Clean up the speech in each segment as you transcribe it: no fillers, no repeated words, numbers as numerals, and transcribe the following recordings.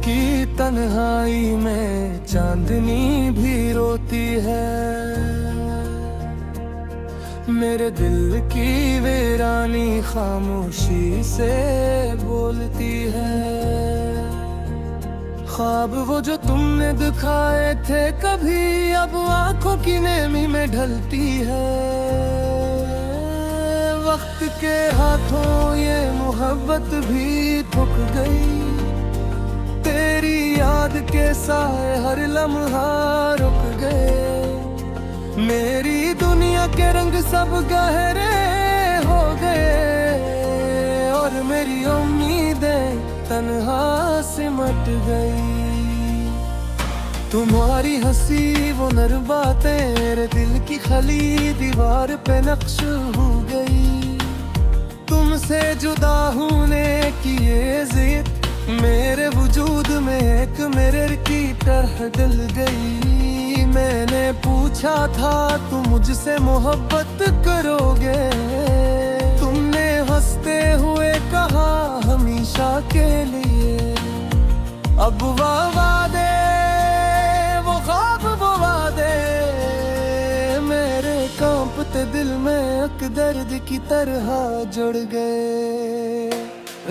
की तन्हाई में चांदनी भी रोती है। मेरे दिल की वीरानी खामोशी से बोलती है। ख्वाब वो जो तुमने दिखाए थे कभी अब आंखों की नेमी में ढलती है। वक्त के हाथों ये मोहब्बत भी थक गई। तेरी याद के साए हर लम्हा रुक गए। मेरी दुनिया के रंग सब गहरे हो गए और मेरी उम्मीदें तन्हा सिमट गई। तुम्हारी हंसी वो नर बातें मेरे दिल की खली दीवार पे नक्श हो गई। तुमसे जुदा होने की ये जिद मेरे वजूद में एक मिरर की तरह डल गई। मैंने पूछा था तुम मुझसे मोहब्बत करोगे, तुमने हंसते हुए कहा हमेशा के लिए। अब वो वादे वो ख्वाब वो वादे मेरे कांपते दिल में एक दर्द की तरह जुड़ गए।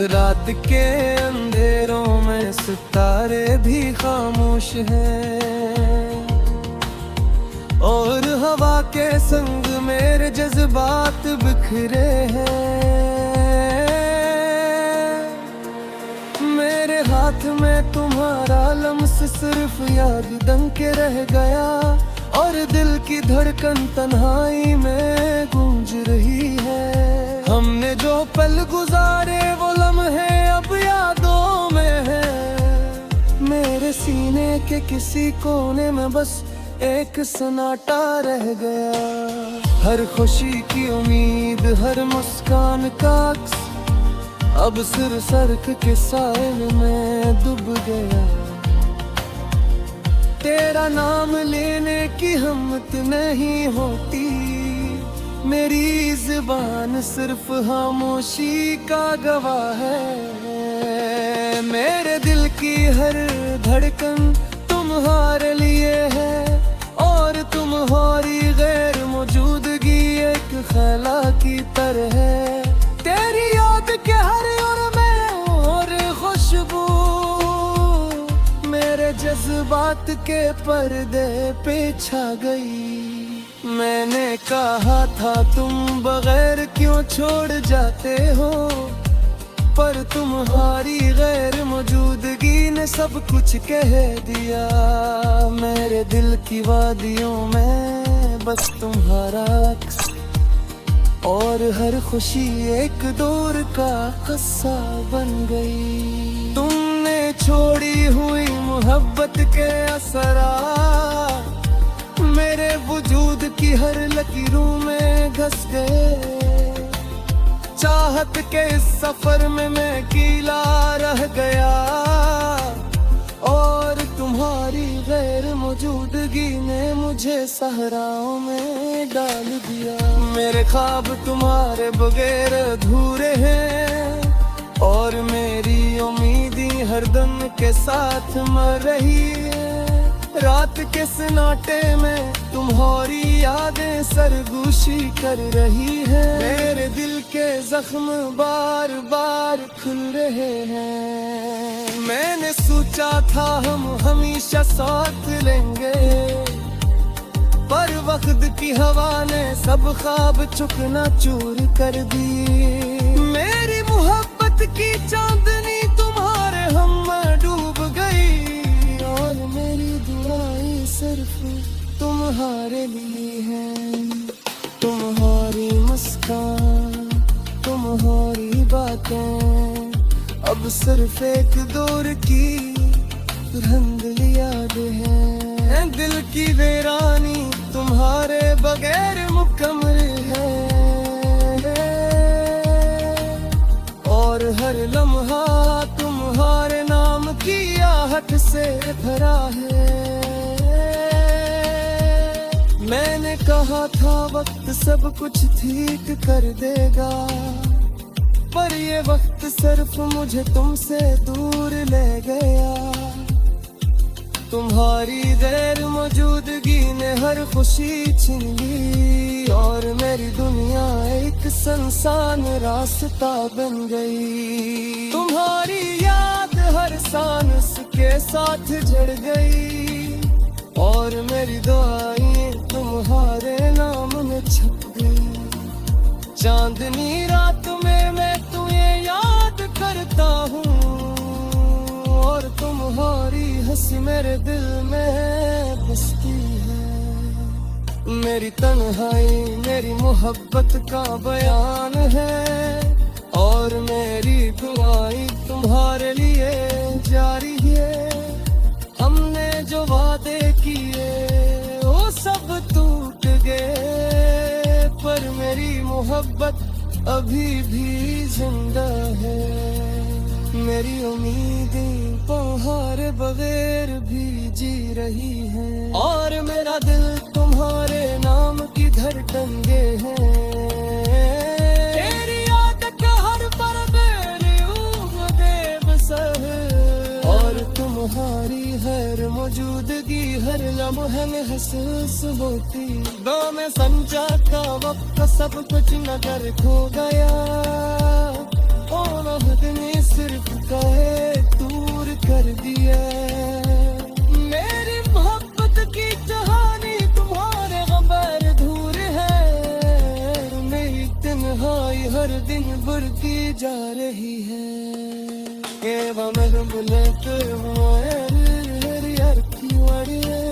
रात के अंधेरों में सितारे भी खामोश हैं और हवा के संग मेरे जज्बात बिखरे हैं। मेरे हाथ में तुम्हारा लम्स सिर्फ याद दंग के रह गया और दिल की धड़कन तन्हाई में गूंज रही है। हमने जो पल गुजारे वो लम्हे अब यादों में है। मेरे सीने के किसी कोने में बस एक सन्नाटा रह गया। हर खुशी की उम्मीद हर मुस्कान का अक्स अब सिर सर्क के साइल में डूब गया। तेरा नाम लेने की हिम्मत नहीं होती, मेरी ज़ुबान सिर्फ खामोशी का गवाह है। मेरे दिल की हर धड़कन तुम्हारे लिए है और तुम्हारी गैर मौजूदगी एक ख्याला की तरह है। तेरी याद के हर ओर में और खुशबू मेरे जज्बात के पर्दे पे छा गई। मैंने कहा था तुम बगैर क्यों छोड़ जाते हो, पर तुम्हारी गैर मौजूदगी ने सब कुछ कह दिया। मेरे दिल की वादियों में बस तुम्हारा अक्स और हर खुशी एक दौर का किस्सा बन गई। तुमने छोड़ी हुई मोहब्बत के असरा मेरे वजूद की हर लकीरों में घस गए। चाहत के इस सफर में मैं अकेला रह गया और तुम्हारी गैर मौजूदगी ने मुझे सहराओं में डाल दिया। मेरे ख्वाब तुम्हारे बगैर अधूरे हैं और मेरी उम्मीदें हर दम के साथ मर रही है। रात के सन्नाटे में तुम्हारी यादें सरगोशी कर रही है। मेरे दिल के जख्म बार बार खुल रहे हैं। मैंने सोचा था हम हमेशा साथ लेंगे, पर वक्त की हवा ने सब ख्वाब चुकना चूर कर दी। मेरी मोहब्बत की चांदनी तुम्हारे हम में डूब गई और मेरी दुआएं सिर्फ तुम्हारे लिए हैं। तुम्हारी मुस्कान तुम्हारी बातें अब सिर्फ एक दौर की रंग याद है। दिल की वीरानी तुम्हारे बगैर मुकम्मल है और हर लम्हा तुम्हारे नाम की आहट से भरा है। मैंने कहा था वक्त सब कुछ ठीक कर देगा, पर ये वक्त सिर्फ मुझे तुमसे दूर ले गया। तुम्हारी गैर मौजूदगी ने हर खुशी छीन ली और मेरी दुनिया एक सुनसान रास्ता बन गई। तुम्हारी याद हर सांस के साथ जड़ गई और मेरी दुआएं तुम्हारे नाम में छप गई। चांदनी रात में मैं तुम्हें याद करता हूँ और तुम्हारी हंसी मेरे दिल में बसती है। मेरी तन्हाई मेरी मोहब्बत का बयान है और मेरी दुआएं तुम्हारे लिए जारी है। हमने जो वादे किए वो सब टूट गए, पर मेरी मोहब्बत अभी भी जिंदा है। मेरी उम्मीदें तुम्हारे बगैर भी जी रही हैं और मेरा दिल तुम्हारे नाम की धर टंगे हैं। तेरी याद का हर पल मेरी बेबस है और तुम्हारी हर मौजूदगी हर लम्हे में महसूस होती। दो में समझा था वक्त सब कुछ नजर खो गया और वक्त ने सिर्फ कहे दूर कर दिया। मेरी मोहब्बत की कहानी तुम्हारे गबर धूर है। मेरी तन्हाई हर दिन बढ़ती जा रही है। ये वमर बुलत यार की वाड़ी है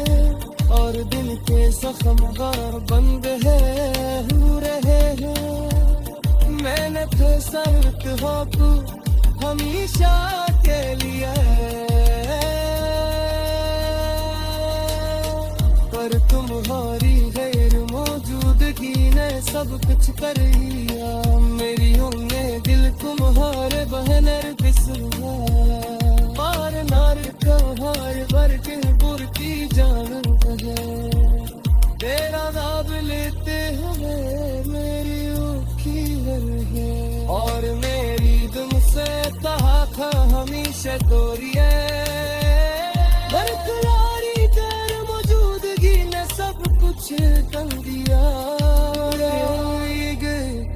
और दिल के जख्म गार बंद है हो रहे हैं। मैंने फैसला हो हमेशा के लिए, पर तुम्हारी गैर मौजूदगी ने सब कुछ कर लिया। मेरी उम्मीद दिल तुम्हारे बहनर बिसरा मार नार कहार भर के बुर की जान है। तेरा नाम लेते हुए मेरी उखी है और मेरी तुमसे कहा था हमेशा दूरिये। बरकरारी तेर मौजूदगी ने सब कुछ कर दिया।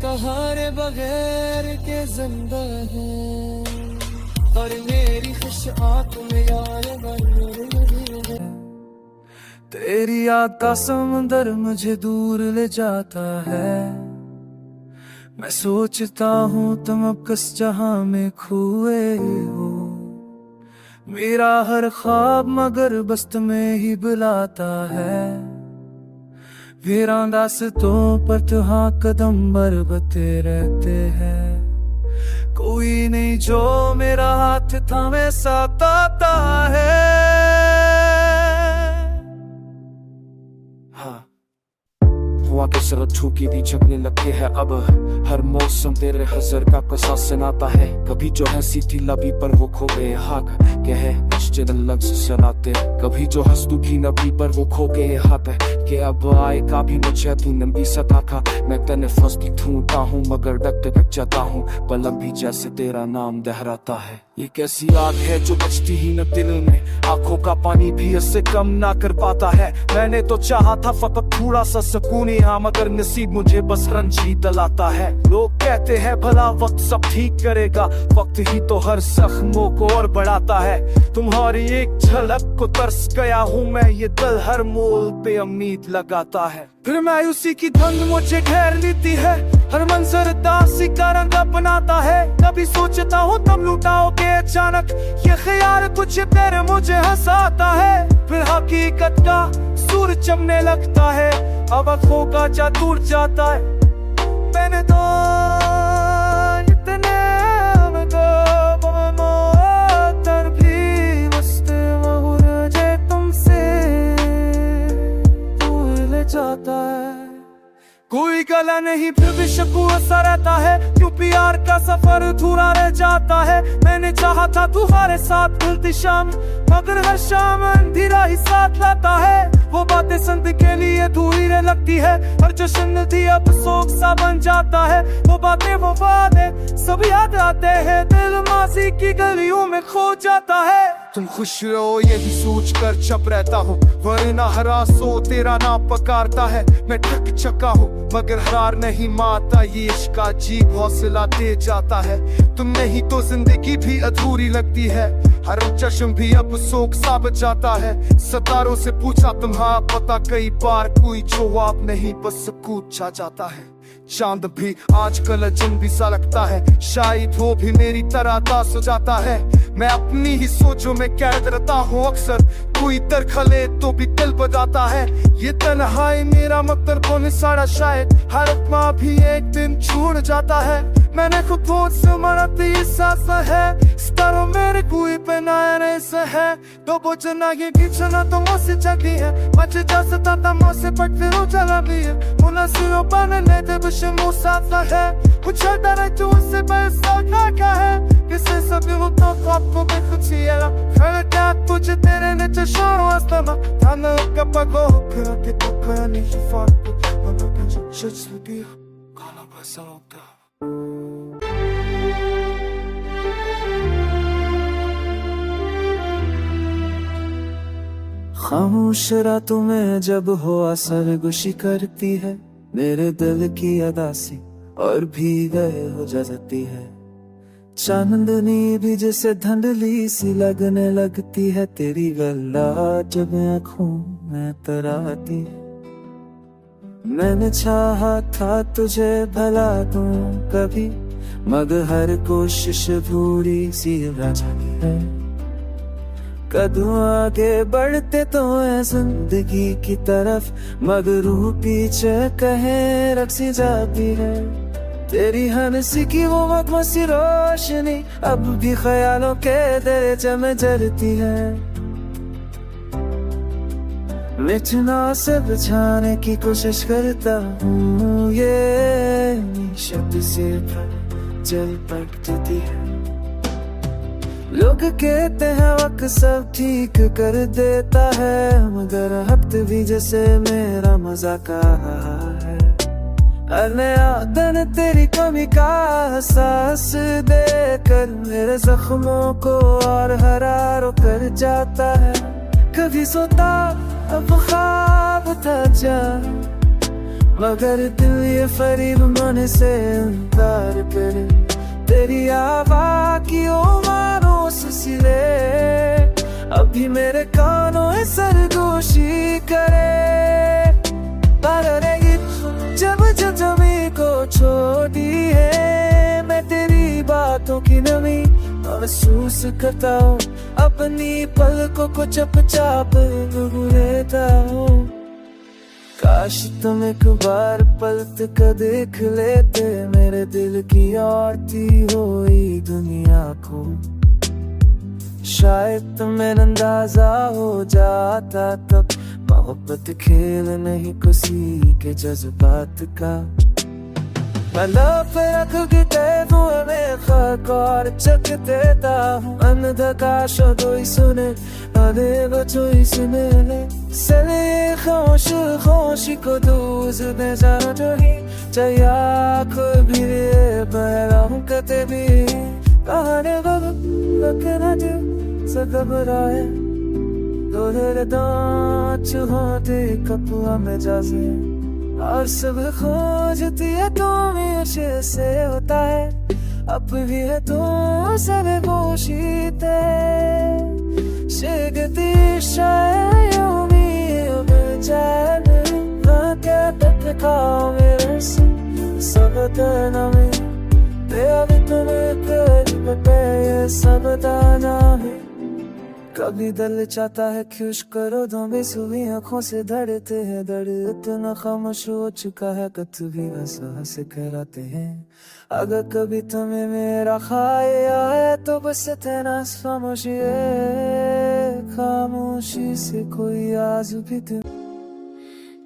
कहारे बगैर के जिंदा है और मेरी खुश आंख में यार तेरी याद का समंदर मुझे दूर ले जाता है। मैं सोचता हूँ तुम अब किस जहां में खोए हो। मेरा हर ख्वाब मगर बस तुम्हें ही बुलाता है। वीरान रास्तों पर तुहां कदम बरबते रहते हैं। कोई नहीं जो मेरा हाथ थामे साथ आता है। हुआ के सरत ठुकी भी झपने लगे है अब। हर मौसम तेरे हजर का कसा सुनाता है। कभी जो है सीधी लबी पर वो खो गए हाथ कहे लफ्ज़ सुनाते। कभी जो हंस दुखी नबी पर वो खो गए हाथ के अब आएगा भी मुझे तू नंबी सता था। मैं तने फंसती ढूंढता हूँ मगर डक जाता हूँ। पलम भी जैसे तेरा नाम दोहराता है। ये कैसी आग है जो बचती ही न दिल में। आंखों का पानी भी इससे कम ना कर पाता है। मैंने तो चाहा था फकत थोड़ा सा सुकून यहाँ मगर नसीब मुझे बस रंज ही दिलाता है। लोग कहते हैं भला वक्त सब ठीक करेगा। वक्त ही तो हर जख्मों को और बढ़ाता है। तुम्हारी एक झलक को तरस गया हूँ मैं। ये दिल हर मोल पे उम्मीद लगाता है। फिर मायूसी की धुंध मुझे घेर लेती है। हर मंजर दासी का रंग अपनाता है। कभी सोचता हूँ तब लुटाओगे अचानक। ये ख्याल कुछ देर मुझे हंसाता है। फिर हकीकत का सूरज चमने लगता है। अब आँखों का दूर जाता है। मैंने तो इतने भी मस्त मुझे तुमसे दूर ले जाता है। कोई गला नहीं फिर भी शकू सा रहता है। क्यों प्यार का सफर अधूरा रह जाता है। मैंने चाहा था तुम्हारे साथ मिलती शाम मगर हर शाम अंधेरा ही साथ लाता है। वो बातें संत के लिए अधूरी रह लगने लगती है। हर जश्न थी अब शोक सा बन जाता है। वो बातें वो वादे सब याद आते हैं, दिल माजी की गलियों में खो जाता है। तुम खुश रहो यही सोच कर चुप रहता हूँ, वरना हरासो तेरा नाम पकारता है। मैं थक चुका हूँ मगर हार नहीं मानता, ये इश्क का अजीब हौसला दे जाता है। तुम नहीं तो जिंदगी भी अधूरी लगती है, हर चश्म भी अब शोक सा बजाता है। सितारों से पूछा तुम्हारा पता कई बार, कोई जवाब नहीं बस सकूत छा जाता है। चांद भी आजकल अजनबी सा लगता है, शायद वो भी मेरी तरह दास हो जाता है। मैं अपनी ही सोचों में कैद रहता हूँ अक्सर, कोई दरखले तो भी दिल बजाता है। ये तन्हाई मेरा मतलब सारा शायद हर माँ भी एक दिन छूट जाता है। मैंने खुद बहुत समझती सांस है, सितारों मेरे कोई पे नया से है। तो बोझना ये पीछना तो मुझसे चली है, बच्चे जा सकता था मुझसे पट फिर चला भी है। मुनासिरों बनने दे विषय मुँह साथ है, कुछ डर जो उससे पैसा क्या है। किसे सभी वो तो आपको भी कुछ ही है, खैर क्या तुझे तेरे ने चश्मों आसमा थाना का पगो फिर के तो फिर नहीं फाट मगर कुछ सच लगी खाना पैसा होता। खामोश रातों में जब हवा सरगोशी करती है, मेरे दिल की अदासी और भी गए हो जाती है। चांदनी भी जैसे धंधली सी लगने लगती है, तेरी गल्ला जब आँखों में तराती है। मैंने चाहा था तुझे भला दूं कभी, मगर हर कोशिश भूरी सी रह जाती है। कदम आगे बढ़ते तो है जिंदगी की तरफ, मगर रूह पीछे कहे रखी जाती है। तेरी हंसी की वो मखमसी रोशनी अब भी ख्यालों के दरिया में जलती है। मिटना से बचाने की कोशिश करता हूँ, ये शब्द से जल पटती है। लोग कहते हैं वक्त सब ठीक कर देता है, मगर हफ्ते भी जैसे मेरा मजाक आ रहा है। हर नया दिन तेरी कमी का एहसास देकर मेरे जख्मों को और हरारो कर जाता है। कभी सोता अब ख्वाब था जा, मगर दिल ये फरीब मन से इनकार करे। तेरी आवाज़ की ओ मानो सिले अभी मेरे कानों में सरगोशी करे। पर जब जमी को छोड़ी है, मैं तेरी बातों की नमी महसूस करता हूँ। अपनी पलकों को चुपचाप लेता हूँ। काश तुम एक बार पलट कर देख लेते मेरे दिल की आरती हुई दुनिया को, शायद तुम्हें अंदाजा हो जाता तब मोहब्बत खेल नहीं किसी के जज्बात का। रख देता हूँ मैं खाकर चक देता हूँ, अंधकार शोधोई सुने अरे बचो इसने सले खामोश खामोशी को दूज दे जाना जो ही चाहिए। आँख भी बहरा हूँ कते भी कहानी लगना जो सघबराए तोहरे दांत होते कपुआ में जाजे और सब खोजती है तो मेरे से होता है। अब भी है तो सब पोशीते शिगती शायमी अब जान क्या तत्काल मेरे से सब दाना में तेरे तुम्हें कर सब दाना है। कभी दिल चाहता है खुश करो दो बेसुई आँखों से धड़ते हैं दर्द इतना खामोश हो चुका है कत भी हंस हंस कराते हैं। अगर कभी तुम्हें मेरा ख्याल आए तो बस इतना खामोशी खामोशी से कोई आज़ भी तुम।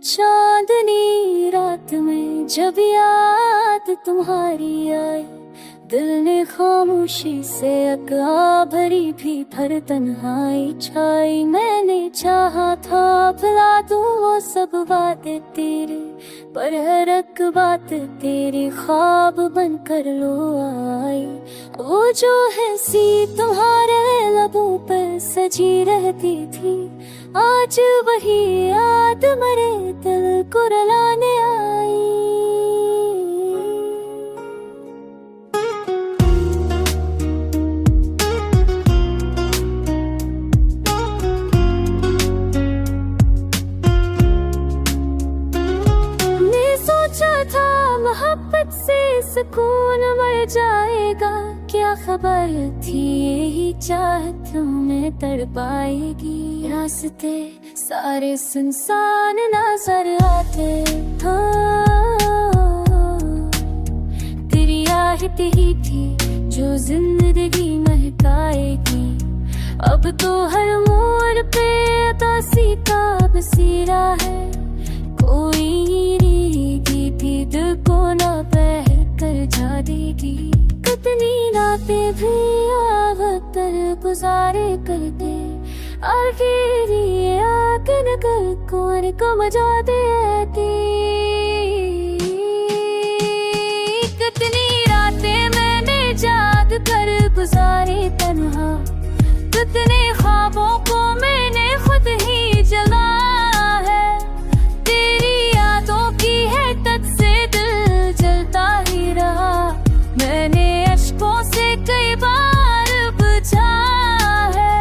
चांदनी रात में जब याद तुम्हारी आए, दिल ने खामोशी से अका भरी भी भर तन्हाई छाई। मैंने चाहा था भुला दूं वो सब बातें तेरे, पर हर एक बात तेरे ख्वाब बन कर लो आई। वो जो है सी तुम्हारे लबों पर सजी रहती थी, आज वही याद मरे दिल को रुलाने आई। मोहब्बत से सुकून मर जाएगा, क्या खबर थी यही चाहत में तड़पाएगी। रास्ते सारे सुनसान नजर आते, तेरी आहट ही थी जो जिंदगी महकाएगी। अब तो हर मोड़ पे उदासी का बसेरा है, कोई दिल को ना बहर कर जा देगी। कितनी रातें भी आवतर गुजारे करते, आखिरी आके नगर कौन को मजा देती। कितनी रातें मैंने याद कर गुजारे तन्हा, कितने ख्वाबों को मैंने खुद ही जला है। तेरी यादों की है तक से दिल जलता ही रहा, मैंने अश्कों से कई बार बुझा है।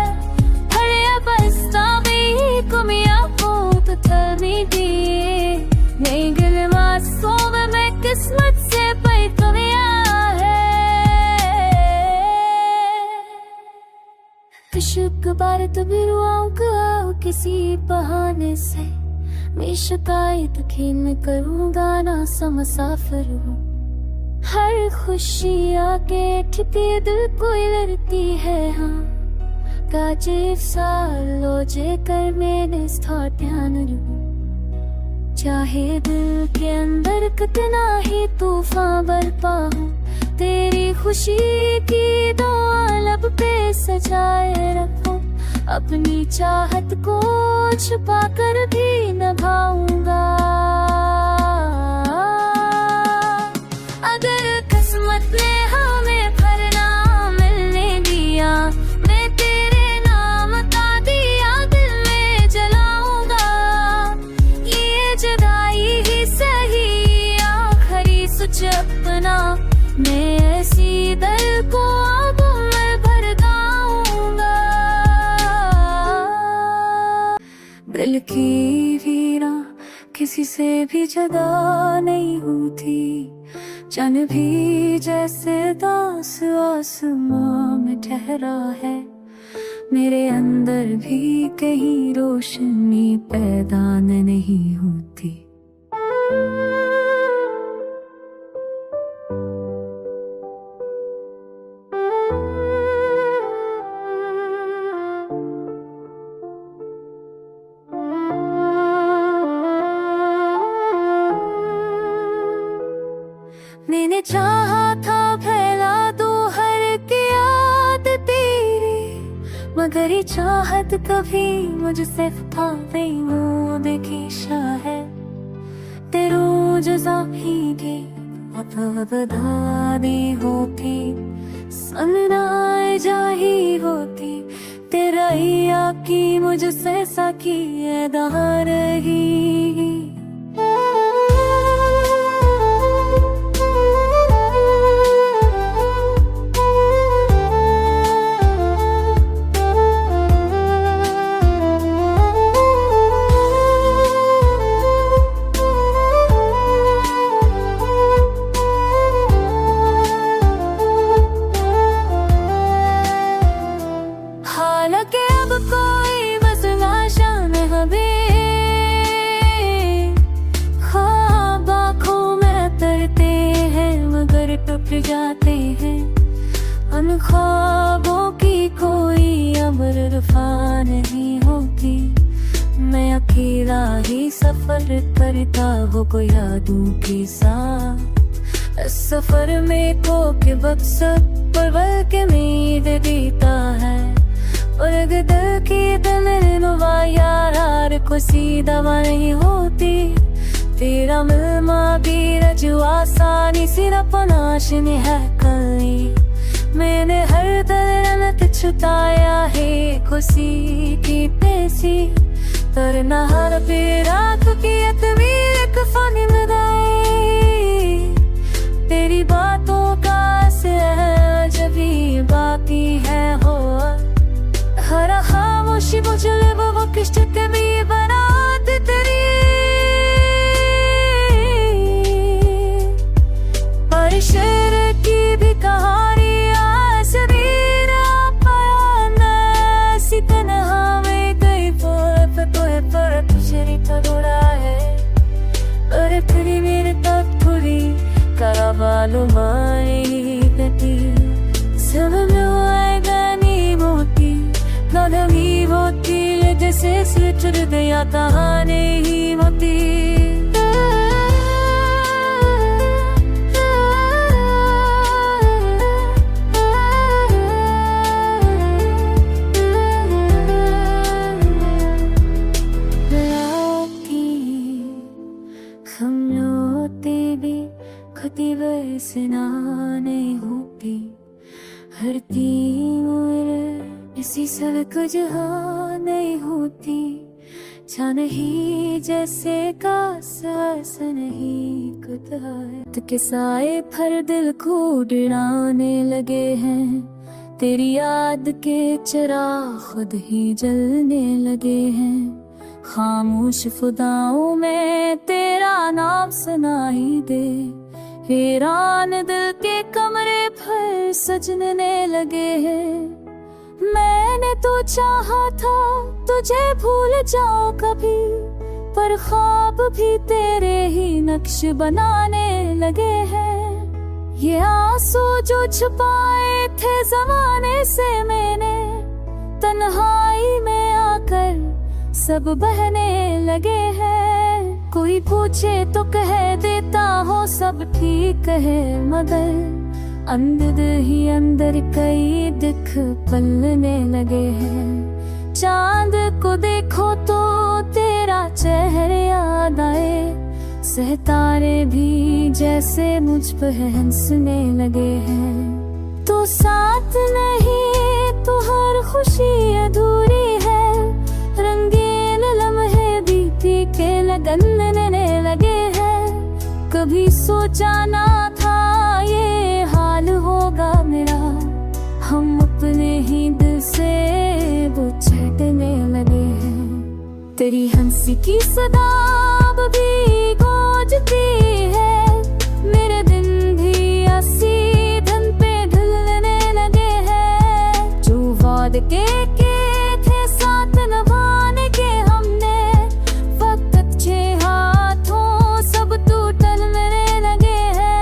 हरे बस्ता में कुमिया फूट थमी दिए, नहीं गिल मासूम मैं किस्मत से पैतमिया है। इश्क बार तभी रुआऊंगा किसी बहाने से, मैं शिकायत खेल में करूँगा ना सा मुसाफिर हूँ। हर खुशी आके ठिपी दिल को लड़ती है, हाँ काजे सालो जे कर मैंने स्था ध्यान रू। चाहे दिल के अंदर कितना ही तूफान बरपा हो, तेरी खुशी की दुआ लब पे सजाए रखो। अपनी चाहत को छुपा कर भी निभाऊंगा। अगर किस्मत ने हमें भरना मिलने दिया, मैं तेरे नाम का दिया दिल में जलाऊंगा। ये जुदाई ही सही आखिरी सुच अपना, मैं ऐसी दिल को आगों में भर गाऊंगा। दिल की वीरा किसी से भी जुदा नहीं होती, चन भी जैसे दास आसमां में ठहरा है। मेरे अंदर भी कहीं रोशनी पैदा नहीं होती। मैंने चाहा था फैला दो हर की याद तेरी, मगर ये चाहत कभी मुझसे फावे वो देखी है। तेरू जज़ा ही दी बधादी होती, सननाए जाही होती। तेरा ही आकी मुझसे साकी एदा रही। टूट जाते हैं उन ख्वाबों की, कोई अमर रफा नहीं होती। मैं अकेला ही सफर करता हूँ कोई यादों के साथ, इस सफर में को के वक्त सब पल के उम्मीद देता है और दिल की दिलरुबा यार को सीधा नहीं होती तेरा मिलना भी रजू आसानी से न पनाशनी है कली मैंने हर दर्द छुटाया है खुशी की पेशी तरना हर बेरात की तस्वीर एक फनी लगाई तेरी बातों का असर जब भी बाकी है हो हर खामोशी मुझे वो किश्त कभी बना दे तेरी और शेर की भी कहानी आसवीर सी तन्हा में गई पर तुझे थोड़ा है और फिर मेरे तक थोड़ी करावालो माई गति सब में आएगा नी मोती नदी होती जैसे सिर गया कहानी ही होती नहीं होती हरती उम्र इसी सड़क जहाँ नहीं होती छा नहीं जैसे का सास नहीं कुदात के साए फर दिल को डराने लगे हैं तेरी याद के चिराग खुद ही जलने लगे हैं खामोश फुदाओं में तेरा नाम सुनाई दे वीरान दिल के कमरे पर सजने लगे हैं मैंने तो चाहा था तुझे भूल जाओ कभी पर ख्वाब भी तेरे ही नक्श बनाने लगे हैं ये आंसू जो छुपाए थे जमाने से मैंने तन्हाई में आकर सब बहने लगे हैं कोई पूछे तो कह देता हो सब ठीक है मगर अंदर ही अंदर कई दुख पलने लगे हैं चांद को देखो तो तेरा चेहरा याद आए सितारे भी जैसे मुझ पर हंसने लगे हैं तो साथ नहीं तो हर खुशी अधूरी है रंगीन लम्हे बीती के लगने लगे हैं कभी सोचा ना था ये हाल होगा मेरा हम अपने ही दिल से वो छटने लगे हैं तेरी हंसी की सदा अब भी गूंजती है मेरे दिन भी आसी धन पे ढलने लगे हैं जो वाद के थे साथ निभाने के हमने वक्त अच्छे हाथों सब टूटने लगे हैं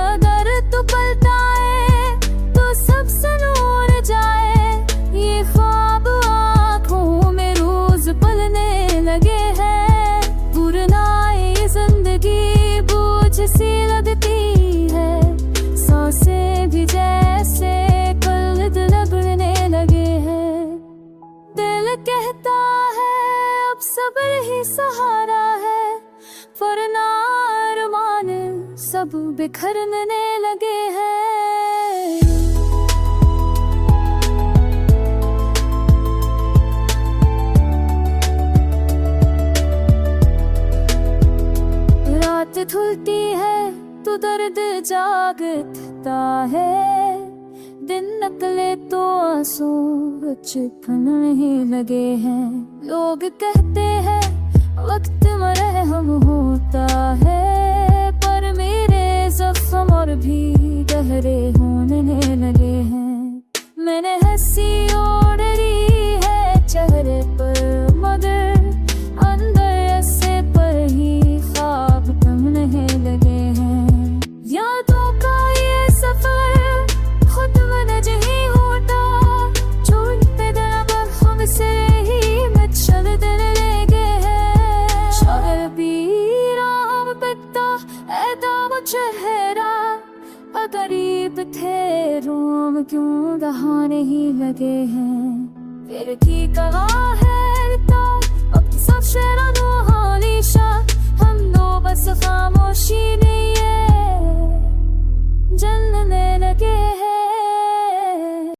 अगर तू पलटाए तो सब सनूर जाए ये ख्वाब आँखों में रोज पलने लगे हैं पुरनाई जिंदगी बोझ सी लगती है सांसें भी जैसे कल लगने लगे हैं दिल कहता है अब सब्र ही सहारा है वरना अरमान सब बिखरने लगे हैं रात धुलती है तो दर्द जागता है दिन निकले तो आंसू छुपने लगे हैं लोग कहते हैं वक्त मरहम होता है पर मेरे जख्म और भी गहरे होने लगे हैं मैंने हंसी ओढ़ी है चेहरे पर मगर अंदर से पर ही ख्वाब थमने लगे हैं यादों का ये सफर खुद मन जही होता छोड़ते दिल हमसे ही मचल देने लगे हैं हम क्यों यहाँ नहीं लगे हैं, फिर की कहा है तो अब सबसे